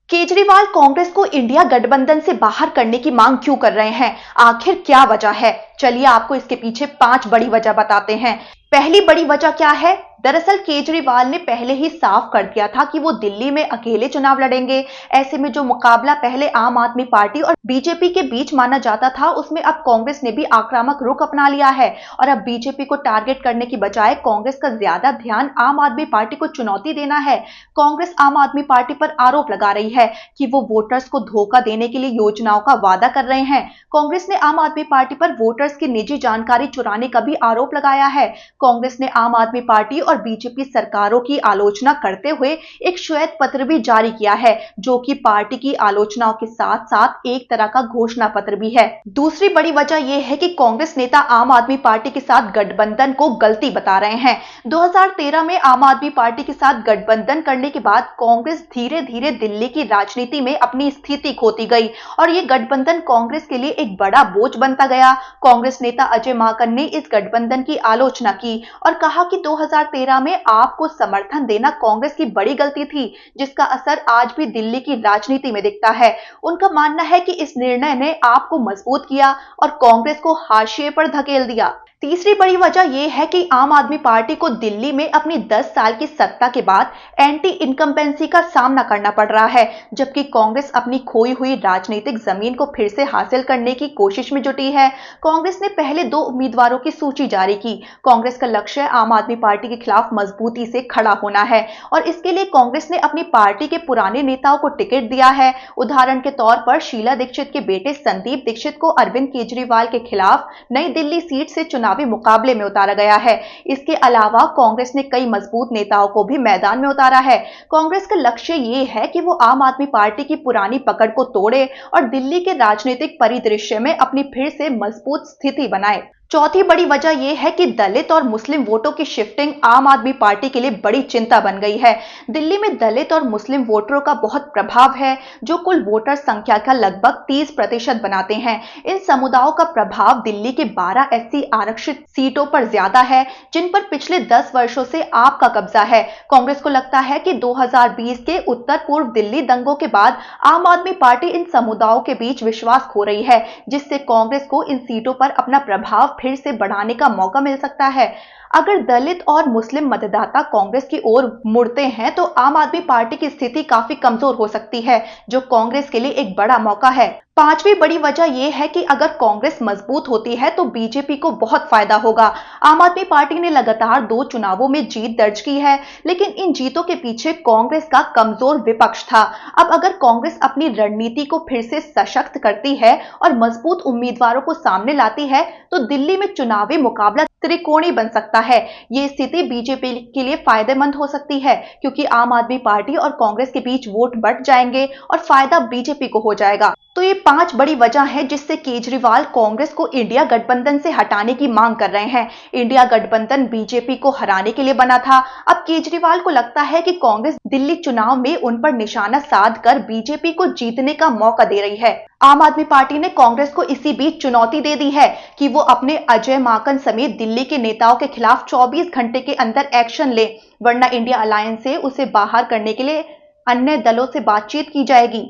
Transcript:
केजरीवाल कांग्रेस को इंडिया गठबंधन से बाहर करने की मांग क्यों कर रहे हैं? आखिर क्या वजह है? चलिए आपको इसके पीछे 5 बड़ी वजह बताते हैं। पहली बड़ी वजह क्या है? दरअसल केजरीवाल ने पहले ही साफ कर दिया था कि वो दिल्ली में अकेले चुनाव लड़ेंगे। ऐसे में जो मुकाबला पहले आम आदमी पार्टी और बीजेपी के बीच माना जाता था, उसमें अब कांग्रेस ने भी आक्रामक रुख अपना लिया है और अब बीजेपी को टारगेट करने की बजाय कांग्रेस का ज्यादा ध्यान आम आदमी पार्टी को चुनौती देना है। कांग्रेस आम आदमी पार्टी पर आरोप लगा रही है कि वो वोटर्स को धोखा देने के लिए योजनाओं का वादा कर रहे हैं। कांग्रेस ने आम आदमी पार्टी पर वोटर्स की निजी जानकारी चुराने का भी आरोप लगाया है। कांग्रेस ने आम आदमी पार्टी और बीजेपी सरकारों की आलोचना करते हुए एक श्वेत पत्र भी जारी किया है, जो कि पार्टी की आलोचनाओं के साथ साथ एक तरह का घोषणा पत्र भी है। दूसरी बड़ी वजह यह है कि कांग्रेस नेता आम आदमी पार्टी के साथ गठबंधन को गलती बता रहे हैं। 2013 में आम आदमी पार्टी के साथ गठबंधन करने के बाद कांग्रेस धीरे धीरे दिल्ली की राजनीति में अपनी स्थिति खोती गई और ये गठबंधन कांग्रेस के लिए एक बड़ा बोझ बनता गया। कांग्रेस नेता अजय माकन ने इस गठबंधन की आलोचना की और कहा कि 2013 में आपको समर्थन देना कांग्रेस की बड़ी गलती थी, जिसका असर आज भी दिल्ली की राजनीति में दिखता है। उनका मानना है कि इस निर्णय ने आपको मजबूत किया और कांग्रेस को हाशिए पर धकेल दिया। तीसरी बड़ी वजह यह है कि आम आदमी पार्टी को दिल्ली में अपनी 10 साल की सत्ता के बाद एंटी इनकम्बेंसी का सामना करना पड़ रहा है, जबकि कांग्रेस अपनी खोई हुई राजनीतिक जमीन को फिर से हासिल करने की कोशिश में जुटी है। कांग्रेस ने पहले 2 उम्मीदवारों की सूची जारी की। कांग्रेस का लक्ष्य आम आदमी पार्टी के खिलाफ मजबूती से खड़ा होना है और इसके लिए कांग्रेस ने अपनी पार्टी के पुराने नेताओं को टिकट दिया है। उदाहरण के तौर पर शीला दीक्षित के बेटे संदीप दीक्षित को अरविंद केजरीवाल के खिलाफ नई दिल्ली सीट से चुनावी मुकाबले में उतारा गया है। इसके अलावा कांग्रेस ने कई मजबूत नेताओं को भी मैदान में उतारा है। कांग्रेस का लक्ष्य ये है कि वो आम आदमी पार्टी की पुरानी पकड़ को तोड़े और दिल्ली के राजनीतिक परिदृश्य में अपनी फिर से मजबूत स्थिति बनाए। चौथी बड़ी वजह यह है कि दलित और मुस्लिम वोटों की शिफ्टिंग आम आदमी पार्टी के लिए बड़ी चिंता बन गई है। दिल्ली में दलित और मुस्लिम वोटरों का बहुत प्रभाव है, जो कुल वोटर संख्या का लगभग 30% बनाते हैं। इन समुदायों का प्रभाव दिल्ली के 12 एससी आरक्षित सीटों पर ज्यादा है, जिन पर पिछले 10 वर्षों से आपका कब्जा है। कांग्रेस को लगता है कि 2020 के उत्तर पूर्व दिल्ली दंगों के बाद आम आदमी पार्टी इन समुदायों के बीच विश्वास खो रही है, जिससे कांग्रेस को इन सीटों पर अपना प्रभाव फिर से बढ़ाने का मौका मिल सकता है। अगर दलित और मुस्लिम मतदाता कांग्रेस की ओर मुड़ते हैं तो आम आदमी पार्टी की स्थिति काफी कमजोर हो सकती है, जो कांग्रेस के लिए एक बड़ा मौका है। पांचवी बड़ी वजह यह है कि अगर कांग्रेस मजबूत होती है तो बीजेपी को बहुत फायदा होगा। आम आदमी पार्टी ने लगातार 2 चुनावों में जीत दर्ज की है, लेकिन इन जीतों के पीछे कांग्रेस का कमजोर विपक्ष था। अब अगर कांग्रेस अपनी रणनीति को फिर से सशक्त करती है और मजबूत उम्मीदवारों को सामने लाती है तो दिल्ली में चुनावी मुकाबला त्रिकोणीय बन सकता है। ये स्थिति बीजेपी के लिए फायदेमंद हो सकती है, क्योंकि आम आदमी पार्टी और कांग्रेस के बीच वोट बढ़ जाएंगे और फायदा बीजेपी को हो जाएगा। तो ये 5 बड़ी वजह है जिससे केजरीवाल कांग्रेस को इंडिया गठबंधन से हटाने की मांग कर रहे हैं। इंडिया गठबंधन बीजेपी को हराने के लिए बना था। अब केजरीवाल को लगता है कि कांग्रेस दिल्ली चुनाव में उन पर निशाना साध कर बीजेपी को जीतने का मौका दे रही है। आम आदमी पार्टी ने कांग्रेस को इसी बीच चुनौती दे दी है कि वो अपने अजय माकन समेत दिल्ली के नेताओं के खिलाफ 24 घंटे के अंदर एक्शन ले, वरना इंडिया अलायंस से उसे बाहर करने के लिए अन्य दलों से बातचीत की जाएगी।